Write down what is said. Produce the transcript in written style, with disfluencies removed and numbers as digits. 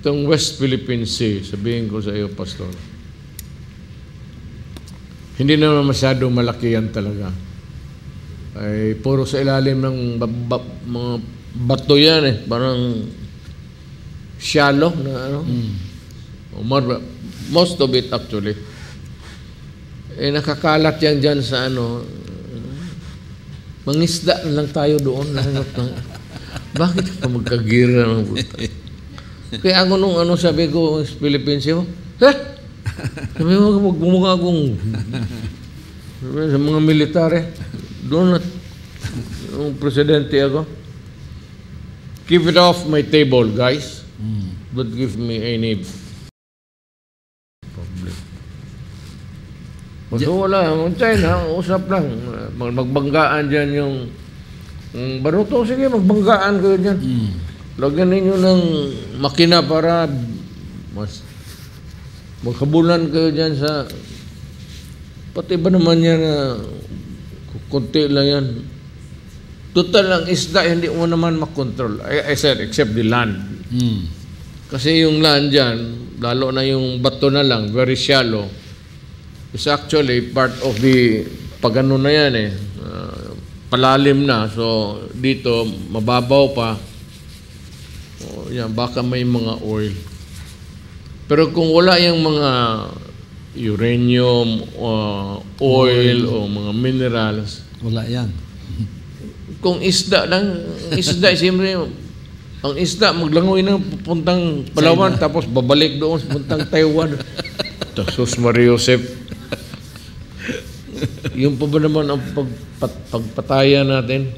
Itong West Philippine Sea, sabihin ko sa iyo, Pastor, hindi naman masyado malaki yan talaga. Ay, puro sa ilalim ng mga bato yan eh. Parang shallow na ano. Most of it actually. Eh, nakakalat yan dyan sa ano. Mangisda na lang tayo doon. Bakit ka magkagira ng puta? Kaya ako nung ano sabi ko, Philippines yun, sabi mo, magmumukha akong sa mga military. Doon at yung presidente ako. Keep it off my table, guys. Don't give me any problem. So wala, China, usap lang. Magbanggaan dyan yung baruto, sige, magbanggaan kayo dyan. Lagyan ninyo ng makina para mas magkabulan kayo dyan sa pati ba naman yan na kunti lang yan. Total ang isda, hindi mo naman makontrol. I said, except the land. Kasi yung land dyan, lalo na yung bato na lang, very shallow, is actually part of the pagano na yan eh. Palalim na. So, dito, mababaw pa. Yan, baka may mga oil. Pero kung wala yung mga uranium, oil, o mga minerals, wala yan. Kung isda lang, isda, siyempre, ang isda, maglangoy ng pupuntang Palawan, tapos babalik doon, pupuntang Taiwan. Sus Maria Josep. Yung pa ba naman ang pagpatayan natin?